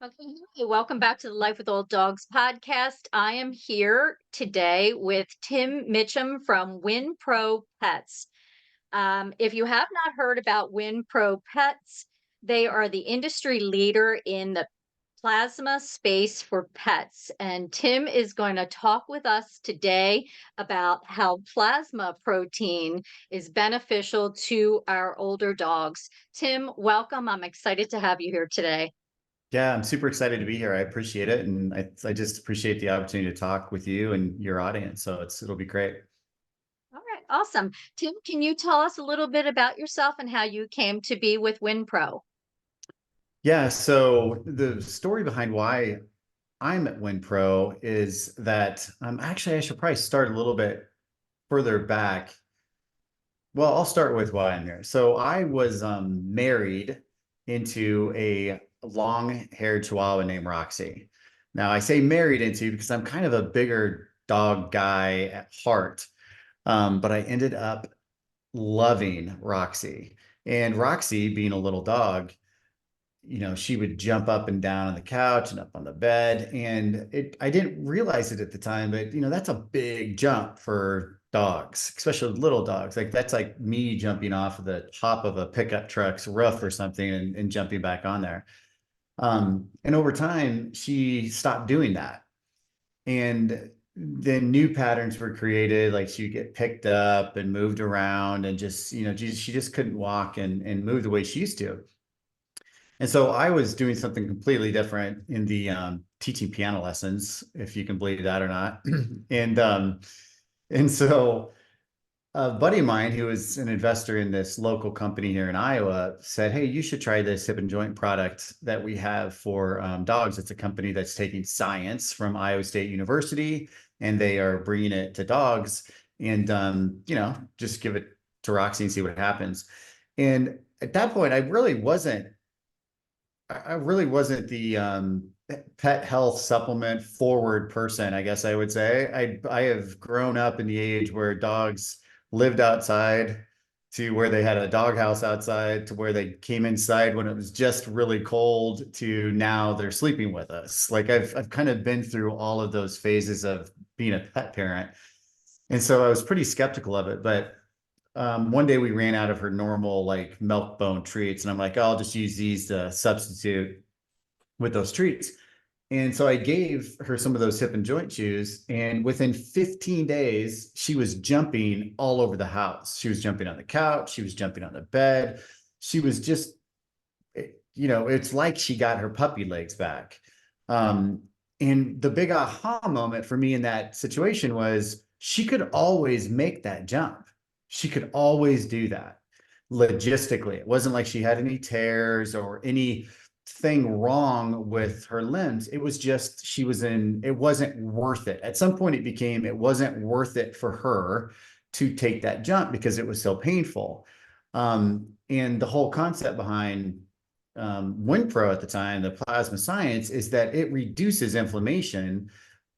Okay, hey, welcome back to the Life with Old Dogs podcast. I am here today with Tim Mitchum from WinPro Pets. If you have not heard about WinPro Pets, they are the industry leader in the plasma space for pets. And Tim is going to talk with us today about how plasma protein is beneficial to our older dogs. Tim, welcome. I'm excited to have you here today. Yeah, I'm super excited to be here. I appreciate it. And I just appreciate the opportunity to talk with you and your audience. So it'll be great. All right, awesome. Tim, can you tell us a little bit about yourself and how you came to be with WinPro? Yeah, so the story behind why I'm at WinPro is that actually I should probably start a little bit further back. Well, I'll start with why I'm here. So I was married into a long-haired Chihuahua named Roxy. Now I say married into because I'm kind of a bigger dog guy at heart. But I ended up loving Roxy. And Roxy, being a little dog, she would jump up and down on the couch and up on the bed. And I didn't realize it at the time, but that's a big jump for dogs, especially little dogs. Like that's like me jumping off of the top of a pickup truck's roof or something and jumping back on there. And over time, she stopped doing that. And then new patterns were created, like she'd get picked up and moved around and just, she just couldn't walk and move the way she used to. And so I was doing something completely different in the teaching piano lessons, if you can believe that or not. and and so a buddy of mine who was an investor in this local company here in Iowa said, "Hey, you should try this hip and joint product that we have for dogs. It's a company that's taking science from Iowa State University and they are bringing it to dogs and, just give it to Roxy and see what happens." And at that point, I really wasn't the pet health supplement forward person, I guess I would say. I have grown up in the age where dogs lived outside to where they had a doghouse outside to where they came inside when it was just really cold to now they're sleeping with us. Like I've kind of been through all of those phases of being a pet parent. And so I was pretty skeptical of it, but one day we ran out of her normal like milk bone treats, and I'm like, oh, I'll just use these to substitute with those treats. And so I gave her some of those hip and joint chews, and within 15 days, she was jumping all over the house. She was jumping on the couch, she was jumping on the bed. She was just, it's like she got her puppy legs back. Um, and the big aha moment for me in that situation was she could always make that jump. She could always do that logistically. It wasn't like she had any tears or anything wrong with her limbs. It was just it wasn't worth it. At some point, it wasn't worth it for her to take that jump because it was so painful. And the whole concept behind WinPro at the time, the plasma science, is that it reduces inflammation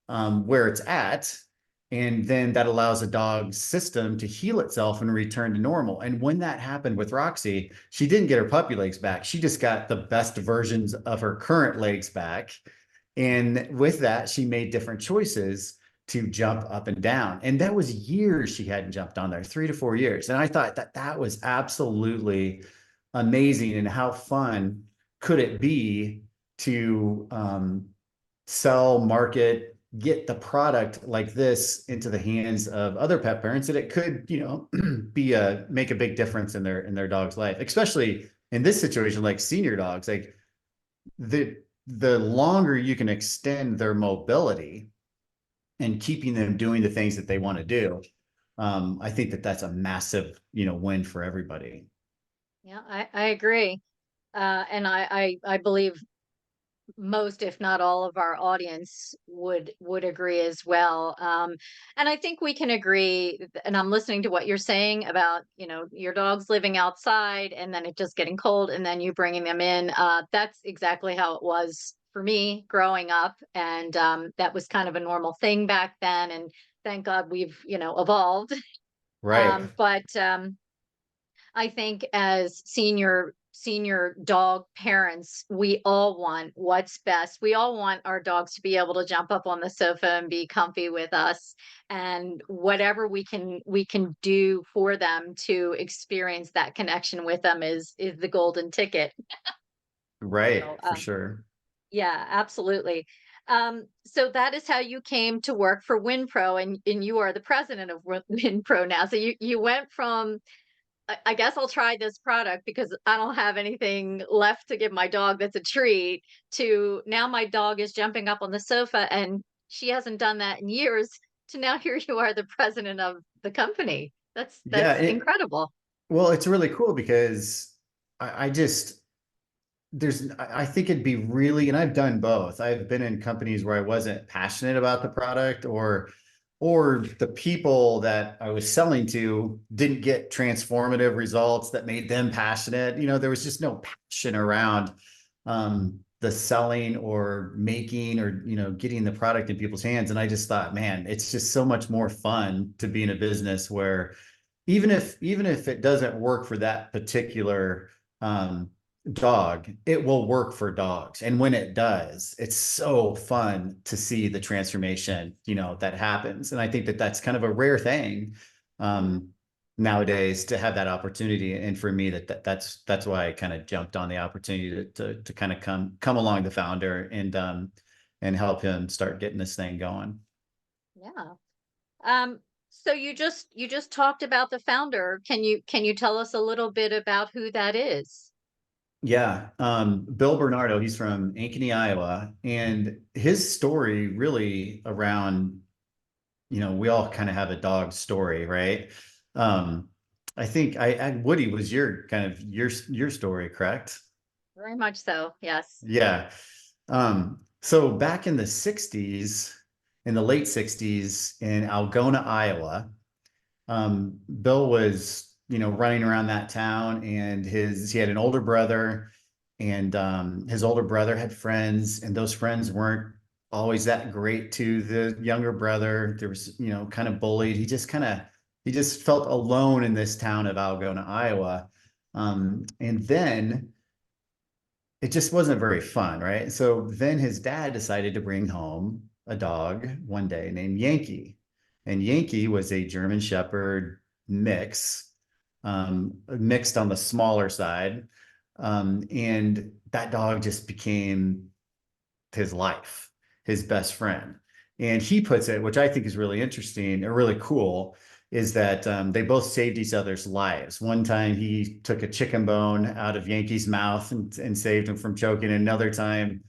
where it's at. And then that allows a dog's system to heal itself and return to normal. And when that happened with Roxy, she didn't get her puppy legs back. She just got the best versions of her current legs back. And with that, she made different choices to jump up and down. And that was years she hadn't jumped on there, 3 to 4 years. And I thought that was absolutely amazing. And how fun could it be to sell, market, get the product like this into the hands of other pet parents that it could, make a big difference in their dog's life, especially in this situation, like senior dogs. Like the longer you can extend their mobility and keeping them doing the things that they want to do, I think that's a massive, win for everybody. Yeah, I agree. And I believe most, if not all of our audience would agree as well. And I think we can agree, and I'm listening to what you're saying about, your dogs living outside and then it just getting cold and then you bringing them in. That's exactly how it was for me growing up. And that was kind of a normal thing back then. And thank God we've, evolved. Right. But I think as senior dog parents, we all want what's best. We all want our dogs to be able to jump up on the sofa and be comfy with us, and whatever we can do for them to experience that connection with them is the golden ticket. Right, So, for sure. yeah, absolutely. So that is how you came to work for WinPro, and you are the president of WinPro now. So you went from, I guess I'll try this product because I don't have anything left to give my dog that's a treat, to now my dog is jumping up on the sofa and she hasn't done that in years, to now here you are the president of the company. Yeah, That's incredible. well, it's really cool because I just I think it'd be really, and I've done both. I've been in companies where I wasn't passionate about the product, or the people that I was selling to didn't get transformative results that made them passionate. There was just no passion around the selling or making or getting the product in people's hands. And I just thought, man, it's just so much more fun to be in a business where even if it doesn't work for that particular um, dog, it will work for dogs. And when it does, it's so fun to see the transformation, that happens. And I think that that's kind of a rare thing Mhm. um, nowadays to have that opportunity. And for me, that's why I kind of jumped on the opportunity to kind of come along the founder and help him start getting this thing going. Yeah. So you just talked about the founder. Can you tell us a little bit about who that is? Yeah, Bill Bernardo, he's from Ankeny, Iowa, and his story really around, we all kind of have a dog story, right? Um, I think Woody was your kind of your story, correct? Very much so. Yes. Yeah. So back in the 60s, in the late 60s in Algona, Iowa, Bill was, running around that town, and he had an older brother, and his older brother had friends, and those friends weren't always that great to the younger brother. There was, kind of bullied. He just felt alone in this town of Algona, Iowa. And then it just wasn't very fun, right? So then his dad decided to bring home a dog one day named Yankee. And Yankee was a German Shepherd mix, mixed on the smaller side. And that dog just became his life, his best friend. And he puts it, which I think is really interesting or really cool, is that they both saved each other's lives. One time he took a chicken bone out of Yankee's mouth and saved him from choking. Another time,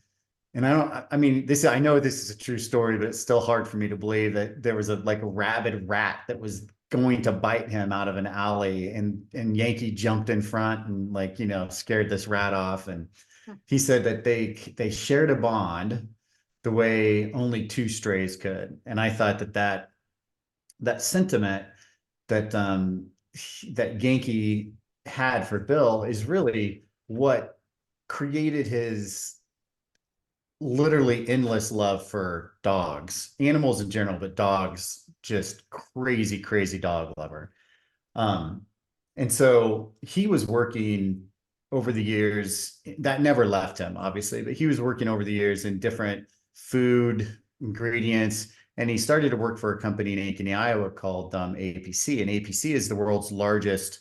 and I mean, I know this is a true story, but it's still hard for me to believe that there was like a rabid rat that was going to bite him out of an alley, and Yankee jumped in front and, like, scared this rat off. And he said that they shared a bond the way only two strays could. And I thought that sentiment that that Yankee had for Bill is really what created his literally endless love for dogs, animals in general, but dogs, just crazy, crazy dog lover. Um, and so he was working over the years, that never left him, obviously, but he was working over the years in different food ingredients. And he started to work for a company in Ankeny, Iowa called APC. And APC is the world's largest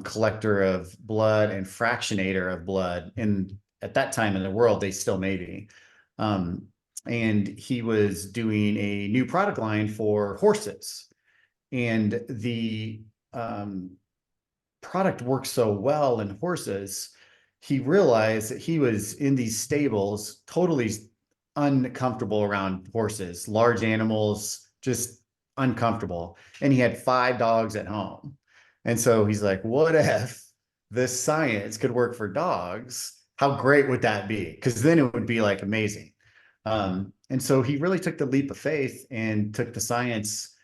collector of blood and fractionator of blood. And at that time in the world, they still may be. Um, and he was doing a new product line for horses. And the product worked so well in horses, he realized that he was in these stables totally uncomfortable around horses, large animals, just uncomfortable. And he had 5 dogs at home. And so he's like, what if this science could work for dogs? How great would that be? Because then it would be like amazing. And so he really took the leap of faith and took the science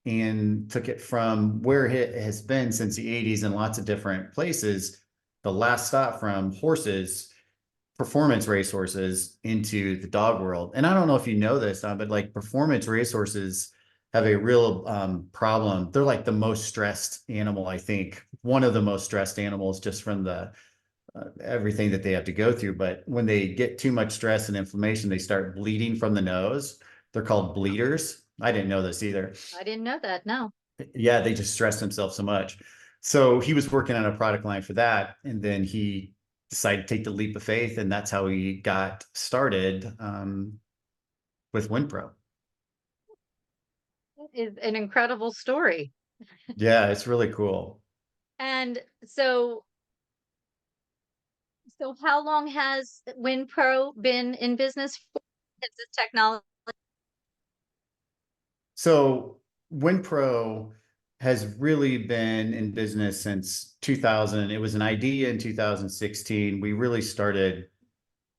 and took it from where it has been since the 80s in lots of different places, the last stop from horses, performance racehorses, into the dog world. And I don't know if you know this, but like performance racehorses have a real problem. They're like the most stressed animal, I think, one of the most stressed animals, just from the everything that they have to go through. But when they get too much stress and inflammation, they start bleeding from the nose. They're called bleeders. I didn't know this either. I didn't know that. No. Yeah, they just stress themselves so much. So he was working on a product line for that, and then he decided to take the leap of faith, and that's how he got started with WinPro. It is an incredible story. Yeah, it's really cool. And so how long has WinPro been in business for? Has this technology? So WinPro has really been in business since 2000. It was an idea in 2016. We really started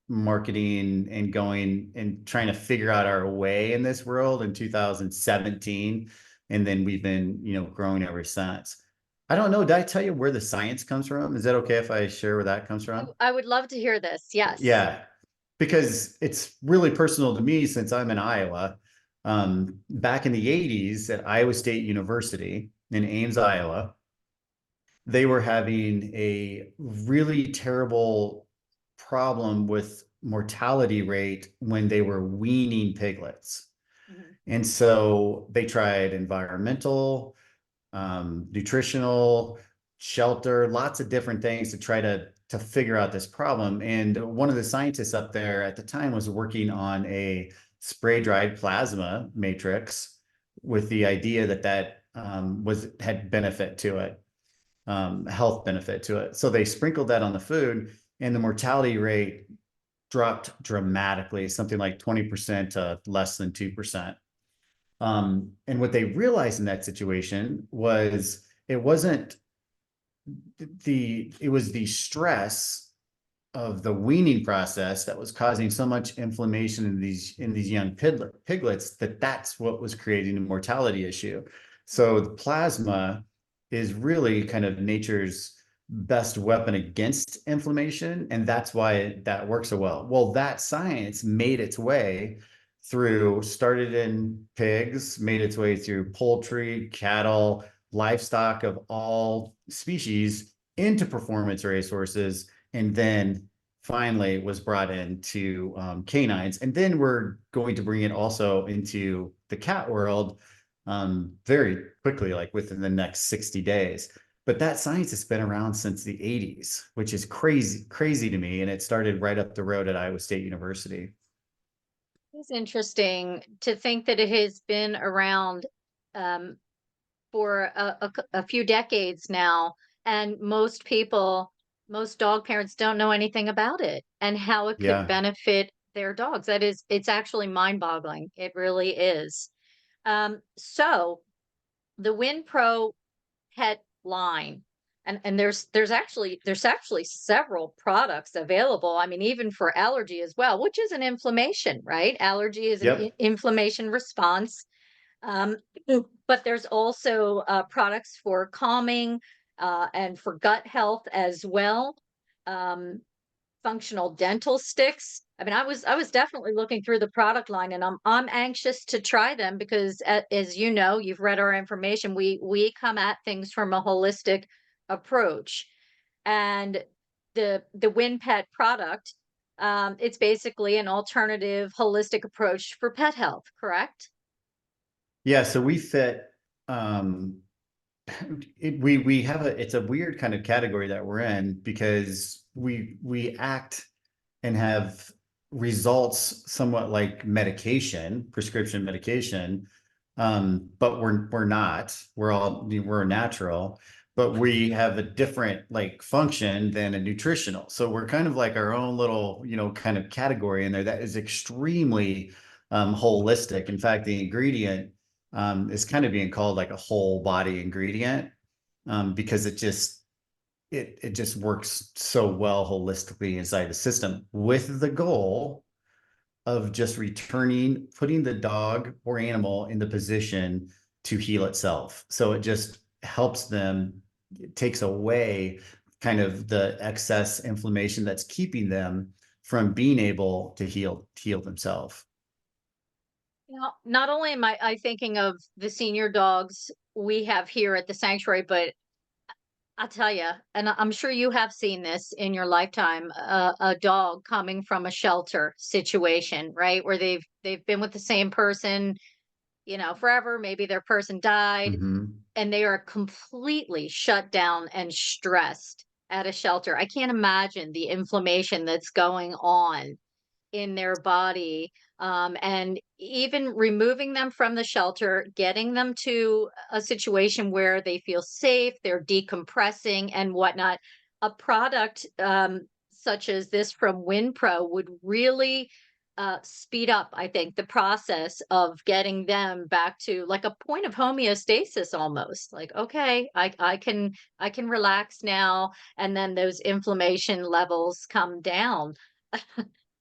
marketing and going and trying to figure out our way in this world in 2017. And then we've been, growing ever since. I don't know. Did I tell you where the science comes from? Is that okay if I share where that comes from? I would love to hear this. Yes. Yeah, because it's really personal to me since I'm in Iowa. Back in the 80s at Iowa State University in Ames, Iowa, they were having a really terrible problem with mortality rate when they were weaning piglets. Mhm. And so they tried environmental, nutritional, shelter, lots of different things to try to figure out this problem. And one of the scientists up there at the time was working on a spray dried plasma matrix with the idea that had benefit to it, health benefit to it. So they sprinkled that on the food, and the mortality rate dropped dramatically, something like 20% to less than 2%. And what they realized in that situation was it was the stress of the weaning process that was causing so much inflammation in these young piglets that's what was creating a mortality issue. So the plasma is really kind of nature's best weapon against inflammation, and that's why that works so well. Well, that science made its way started in pigs, made its way through poultry, cattle, livestock of all species into performance racehorses, and then finally was brought into canines. And then we're going to bring it also into the cat world very quickly, like within the next 60 days. But that science has been around since the 80s, which is crazy to me. And it started right up the road at Iowa State University. It's interesting to think that it has been around um, for a few decades now, and most dog parents don't know anything about it and how it could Yeah. benefit their dogs. It's actually mind-boggling. It really is. So the WinPro Pet line, and there's actually several products available. I mean, even for allergy as well, which is an inflammation, right? Allergy is an Yep. inflammation response. Um, but there's also products for calming and for gut health as well. Um, Functional dental sticks. I mean, I was definitely looking through the product line, and I'm anxious to try them because, as you know, you've read our information. We come at things from a holistic approach, and the WinPet product, it's basically an alternative holistic approach for pet health. Correct? Yeah. So we fit um we have it's a weird kind of category that we're in because we act and have results somewhat like medication, prescription medication, but we're not. We're natural, but we have a different like function than a nutritional. So we're kind of like our own little kind of category in there that is extremely holistic. In fact, the ingredient is kind of being called like a whole body ingredient because it just works so well holistically inside the system with the goal of just putting the dog or animal in the position to heal itself. So it just helps them, it takes away kind of the excess inflammation that's keeping them from being able to heal themselves. Not only am I thinking of the senior dogs we have here at the sanctuary, but I'll tell you, and I'm sure you have seen this in your lifetime, a dog coming from a shelter situation, right? Where they've been with the same person, forever. Maybe their person died, Hmm. and they are completely shut down and stressed at a shelter. I can't imagine the inflammation that's going on in their body, and even removing them from the shelter, getting them to a situation where they feel safe, they're decompressing and whatnot. A product such as this from WinPro would really speed up, I think, the process of getting them back to like a point of homeostasis almost. Like, okay, I can relax now, and then those inflammation levels come down.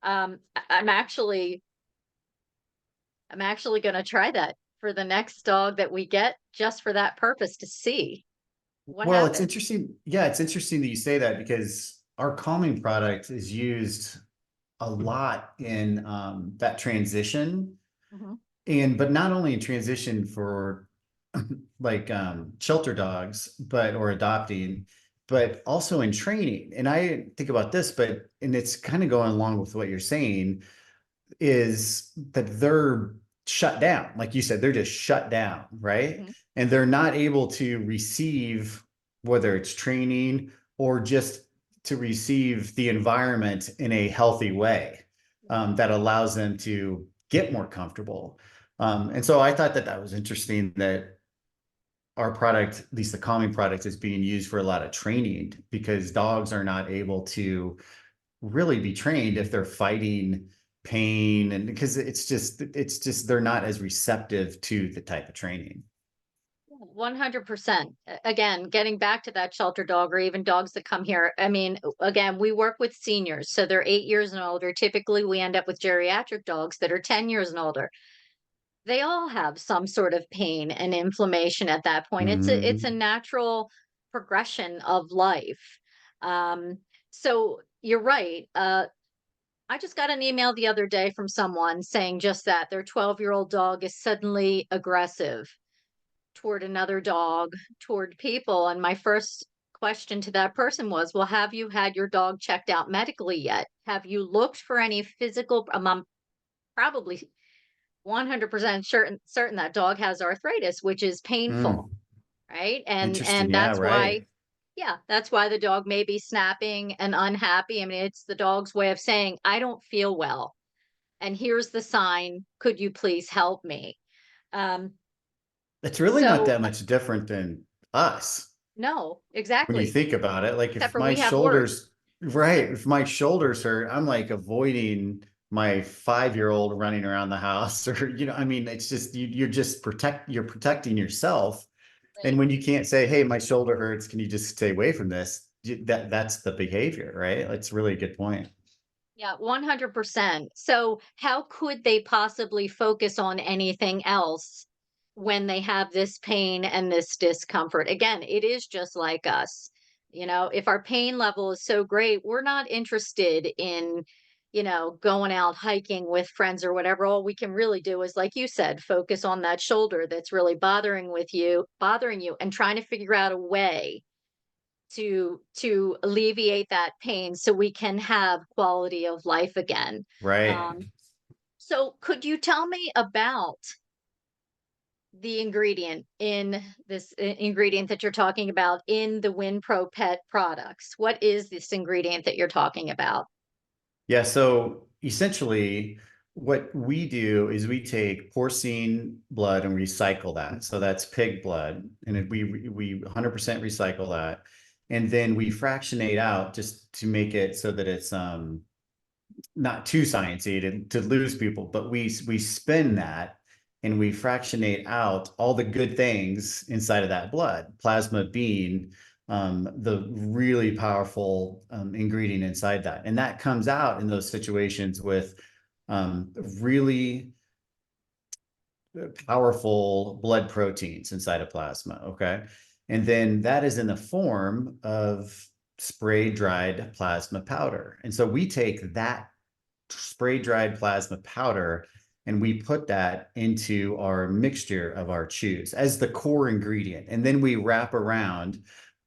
I'm actually gonna try that for the next dog that we get just for that purpose to see what Well, it's happens. interesting. Yeah, it's interesting that you say that because our calming product is used a lot in that transition. Mhm, And but not only in transition for like shelter dogs, but or adopting, but also in training. And I didn't think about this, but and it's kind of going along with what you're saying, is that they're shut down. Like you said, they're just shut down, right? mhm, And they're not able to receive, whether it's training or just to receive the environment in a healthy way, mhm. that allows them to get more comfortable. And so I thought that that was interesting that our product, at least the calming product, is being used for a lot of training because dogs are not able to really be trained if they're fighting pain, and because it's just they're not as receptive to the type of training. 100%. Again, getting back to that shelter dog or even dogs that come here. I mean, again, we work with seniors, so they're 8 years and older. Typically, we end up with geriatric dogs that are 10 years and older. They all have some sort of pain and inflammation at that point. It's a Mhm. natural progression of life. Um, so you're right. I just got an email the other day from someone saying just that their 12-year-old dog is suddenly aggressive toward another dog, toward people. And my first question to that person was, well, have you had your dog checked out medically yet? Have you looked for any physical? I'm probably 100% certain that dog has arthritis, which is painful, Mm. right? Interesting. And Yeah, that's why, right. yeah, that's why the dog may be snapping and unhappy. I mean, it's the dog's way of saying, I don't feel well, and here's the sign. Could you please help me? Um, It's really not so that much different than us no, when you exactly. think about it. Like Except if for my we have words. shoulders, right, if my shoulders hurt, I'm like avoiding my 5-year-old running around the house, or I mean, it's just you're protecting yourself. And Right. when you can't say, "Hey, my shoulder hurts, can you just stay away from this?" That's the behavior, right? It's really a good point. Yeah, 100%. So, how could they possibly focus on anything else when they have this pain and this discomfort? Again, it is just like us. If our pain level is so great, we're not interested in, going out hiking with friends or whatever. All we can really do is, like you said, focus on that shoulder that's really bothering you, and trying to figure out a way to alleviate that pain so we can have quality of life again. Right. So could you tell me about the ingredient that you're talking about in the WinPro Pet products? What is this ingredient that you're talking about? Yeah, so essentially what we do is we take porcine blood and recycle that. So that's pig blood, and we 100% recycle that. And then we fractionate out just to make it so that it's not too sciencey to lose people, but we spin that and we fractionate out all the good things inside of that blood, plasma being the really powerful ingredient inside that. And that comes out in those situations with really powerful blood proteins inside of plasma. Okay. And then that is in the form of spray dried plasma powder. And so we take that spray dried plasma powder and we put that into our mixture of our chews as the core ingredient. And then we wrap around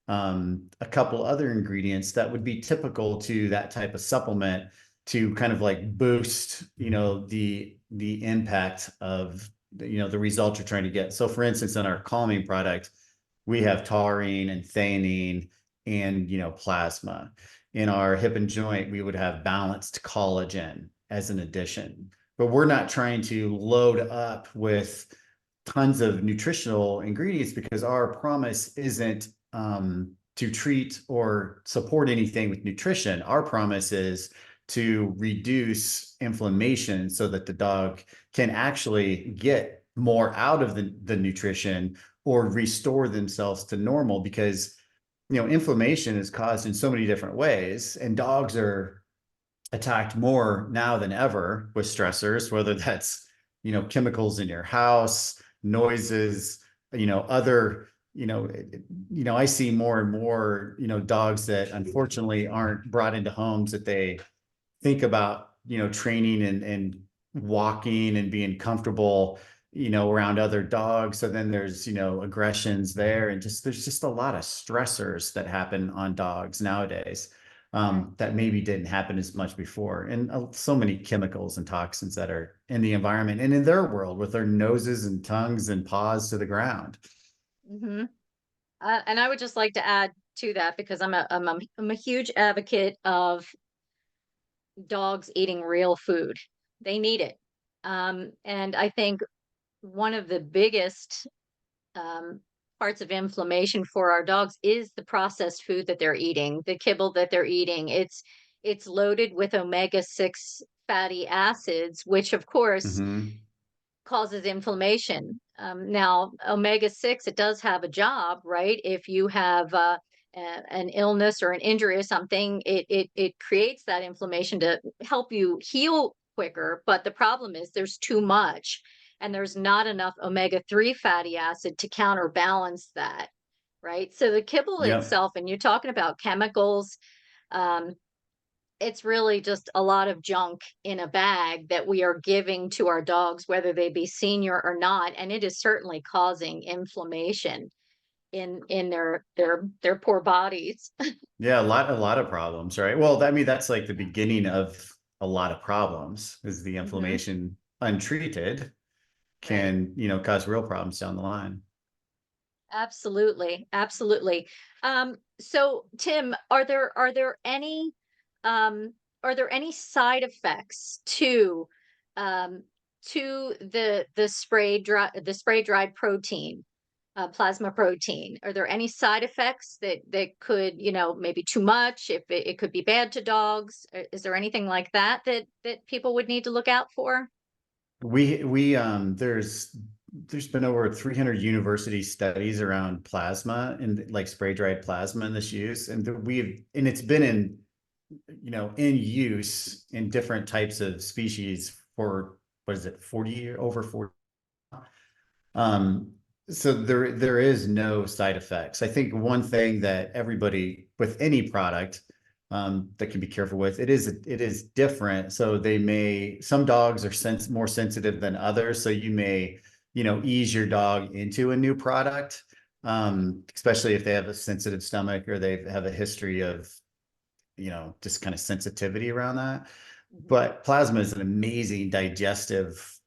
a couple other ingredients that would be typical to that type of supplement to kind of like boost, the impact of, the results you're trying to get. So for instance, in our calming product, we have taurine and theanine and, plasma. In our hip and joint, we would have balanced collagen as an addition. But we're not trying to load up with tons of nutritional ingredients because our promise isn't to treat or support anything with nutrition. Our promise is to reduce inflammation so that the dog can actually get more out of the nutrition or restore themselves to normal, because inflammation is caused in so many different ways, and dogs are attacked more now than ever with stressors, whether that's chemicals in your house, noises, other I see more and more dogs that unfortunately aren't brought into homes that they think about training and walking and being comfortable around other dogs. So then there's aggressions there, and there's just a lot of stressors that happen on dogs nowadays that maybe didn't happen as much before, and so many chemicals and toxins that are in the environment and in their world with their noses and tongues and paws to the ground. Hmm. And I would just like to add to that, because I'm a huge advocate of dogs eating real food. They need it. And I think one of the biggest um, parts of inflammation for our dogs is the processed food that they're eating, the kibble that they're eating. It's loaded with omega-6 fatty acids, which of course Hmm. causes inflammation. Now, omega-6, it does have a job, right? If you have an illness or an injury or something, it creates that inflammation to help you heal quicker. But the problem is there's too much, and there's not enough omega-3 fatty acid to counterbalance that, right? So the kibble Yep. itself, and you're talking about chemicals, um, it's really just a lot of junk in a bag that we are giving to our dogs, whether they be senior or not, and it is certainly causing inflammation in their poor bodies. Yeah, a lot of problems, right? Well, I mean, that's like the beginning of a lot of problems, is the Hmm. inflammation untreated Right. can, cause real problems down the line. Absolutely, absolutely. So Tim, um, are there any side effects um, to the spray dried protein, plasma protein? Are there any side effects that could, maybe too much, if it could be bad to dogs? Is there anything like that that people would need to look out for? There's been over 300 university studies around plasma and like spray dried plasma and this use, and it's been in use in different types of species for, what is it, 40. Um, so there is no side effects. I think one thing that everybody with any product that can be careful with, it is different. So some dogs are more sensitive than others. So you may, ease your dog into a new product, especially if they have a sensitive stomach or they have a history of, just kind of sensitivity around that. Mhm. But plasma is an amazing digestive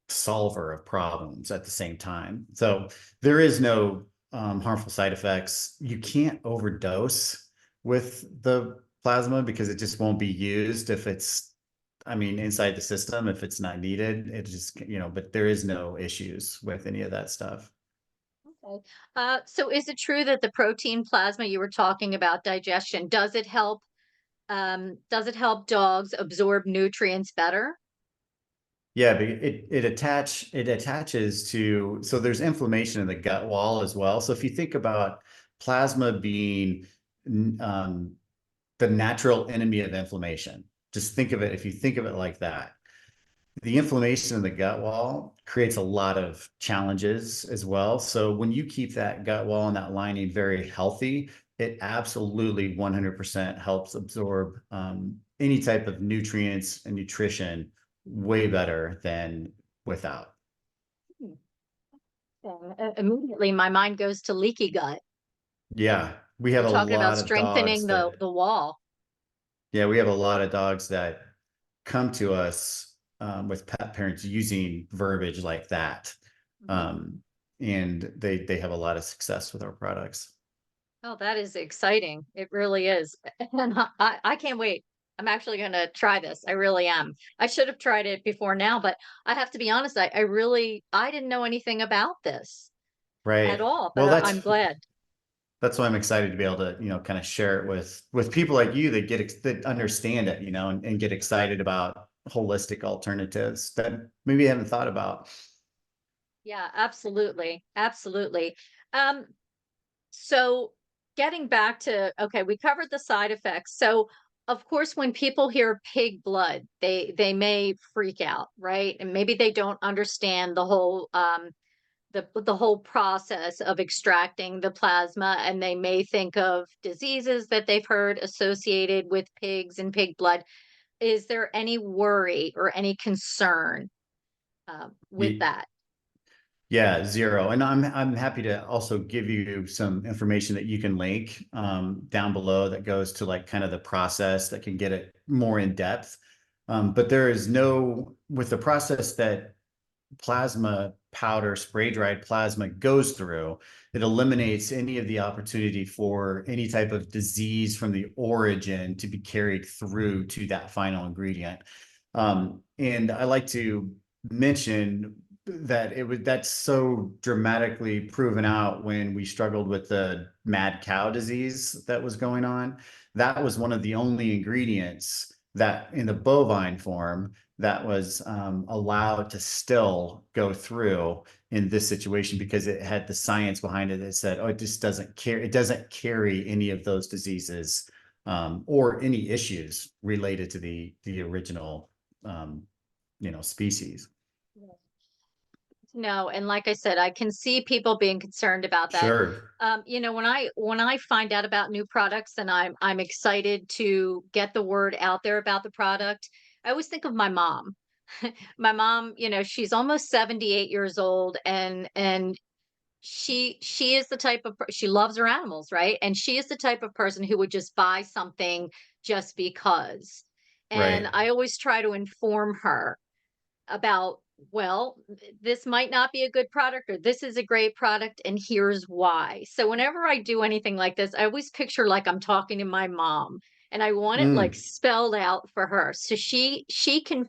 solver of problems at the same time. So there is no harmful side effects. You can't overdose with the plasma because it just won't be used if it's, I mean, inside the system, if it's not needed. It just, but there is no issues with any of that stuff. Okay. So is it true that the protein plasma, you were talking about digestion, does it help dogs absorb nutrients better? Yeah, but it attaches to, so there's inflammation in the gut wall as well. So if you think about plasma being um, the natural enemy of inflammation. Just think of it, if you think of it like that, the inflammation in the gut wall creates a lot of challenges as well. So when you keep that gut wall and that lining very healthy, it absolutely 100% helps absorb any type of nutrients and nutrition way better than without. Hmm. Immediately my mind goes to leaky gut. Yeah, we have You're a talking about lot of strengthening dogs the that, the wall. yeah, we have a lot of dogs that come to us with pet parents using verbiage like that. Mhm. Um, and they have a lot of success with our products. Oh, that is exciting. It really is. And I can't wait. I'm actually going to try this. I really am. I should have tried it before now, but I have to be honest, I really I didn't know anything about this at Right. all, but Well, I'm glad. that's why I'm excited to be able to, kind of share it with people like you that that understand it, and get excited about holistic alternatives that maybe haven't thought about. Yeah, absolutely. Absolutely. Um so getting back to okay, we covered the side effects. So of course when people hear pig blood, they may freak out, right? And maybe they don't understand the whole process of extracting the plasma, and they may think of diseases that they've heard associated with pigs and pig blood. Is there any worry or any concern with Ye- that? Yeah, zero. And I'm happy to also give you some information that you can link down below that goes to like kind of the process that can get it more in depth. But there is no, with the process that plasma powder, spray dried plasma goes through, it eliminates any of the opportunity for any type of disease from the origin to be carried through to that final ingredient. And I like to mention that that's so dramatically proven out when we struggled with the mad cow disease that was going on. That was one of the only ingredients that in the bovine form that was allowed to still go through in this situation because it had the science behind it that said, oh, it just doesn't care. It doesn't carry any of those diseases or any issues related to the original, um, species. No, and like I said, I can see people being concerned about that. Sure. When I find out about new products and I'm excited to get the word out there about the product, I always think of my mom. My mom, she's almost 78 years old, and she is the type of she loves her animals, right? And she is the type of person who would just buy something just because. And Right. I always try to inform her about, well, this might not be a good product, or this is a great product and here's why. So whenever I do anything like this, I always picture like I'm talking to my mom, and I want it like Mm, spelled out for her, so she can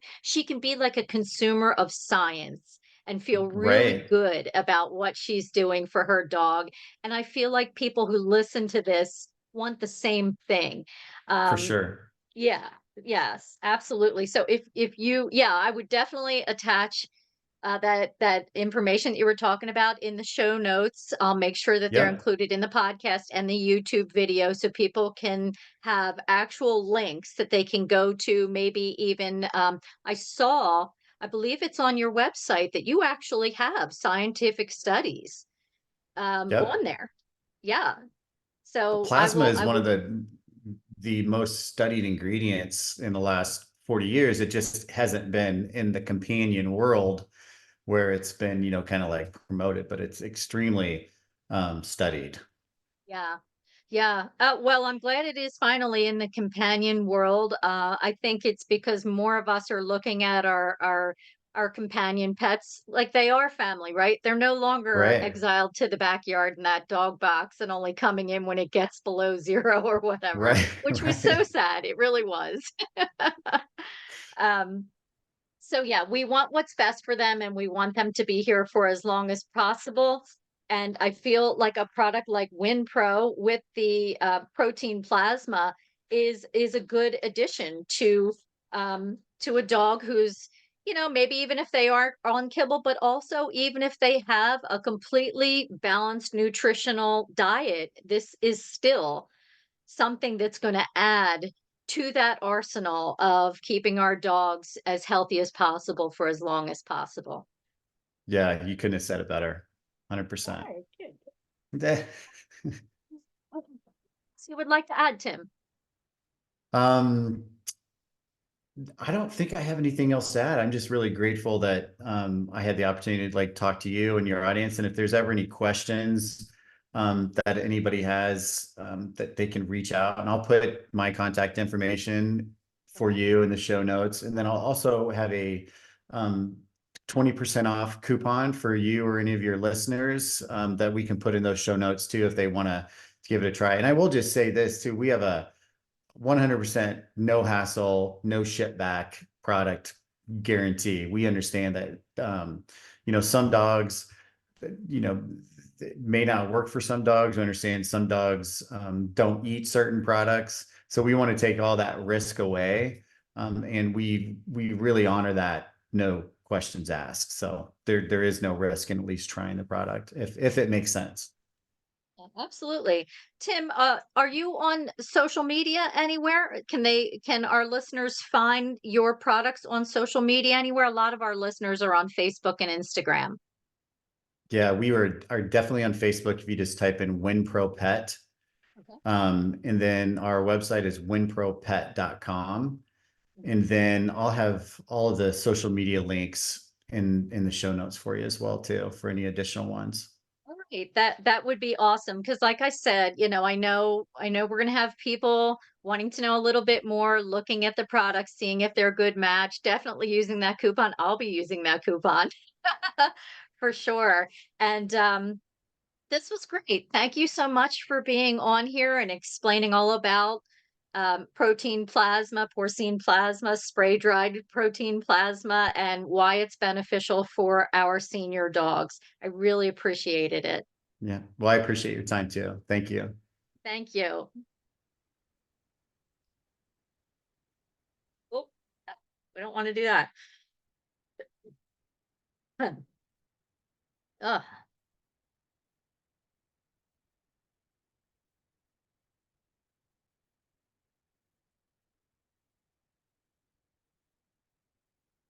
be like a consumer of science and feel really right. good about what she's doing for her dog. And I feel like people who listen to this want the same thing. For um sure. yeah, yes, absolutely. So if you yeah, I would definitely attach that information that you were talking about in the show notes. I'll make sure that they're Yep. included in the podcast and the YouTube video so people can have actual links that they can go to. Maybe even I saw, I believe it's on your website that you actually have scientific studies on Yep. there. Yeah. So I Plasma will is I one of will the most studied ingredients in the last 40 years. It just hasn't been in the companion world where it's been, kind of like promoted, but it's extremely studied. Yeah. Yeah. Well, I'm glad it is finally in the companion world. I think it's because more of us are looking at our companion pets like they are family, right? They're no longer Right. exiled to the backyard in that dog box and only coming in when it gets below zero or whatever, Right. which was so Right. sad. It really was. um, so yeah, we want what's best for them and we want them to be here for as long as possible. And I feel like a product like WinPro with the protein plasma is a good addition to a dog who's, maybe even if they aren't on kibble, but also even if they have a completely balanced nutritional diet, this is still something that's going to add to that arsenal of keeping our dogs as healthy as possible for as long as possible. Yeah, you couldn't have said it better. All 100%. right, good. Eh, Okay. So you would like to add, Tim? Um, I don't think I have anything else to add. I'm just really grateful that I had the opportunity to like talk to you and your audience. And if there's ever any questions that anybody has, that they can reach out, and I'll put my contact information for you in the show notes. And then I'll also have a 20% off coupon for you or any of your listeners, that we can put in those show notes too, if they want to give it a try. And I will just say this too, we have a 100% no hassle, no ship back product guarantee. We understand that, some dogs, you know, it may not work for some dogs. We understand some dogs don't eat certain products. So we want to take all that risk away. And we really honor that, no questions asked. So there is no risk in at least trying the product if it makes sense. Absolutely. Tim, are you on social media anywhere? Can our listeners find your products on social media anywhere? A lot of our listeners are on Facebook and Instagram. Yeah, are definitely on Facebook if you just type in WinPro Pet. Okay. And then our website is winpropet.com. And Mhm. then I'll have all of the social media links in the show notes for you as well too, for any additional ones. All right, that would be awesome because, like I said, I know we're gonna have people wanting to know a little bit more, looking at the products, seeing if they're a good match. Definitely using that coupon. I'll be using that coupon for sure. And this was great. Thank you so much for being on here and explaining all about protein plasma, porcine plasma, spray dried protein plasma, and why it's beneficial for our senior dogs. I really appreciated it. Yeah. Well, I appreciate your time too. Thank you. Thank you. Oh, we don't want to do that. Ugh.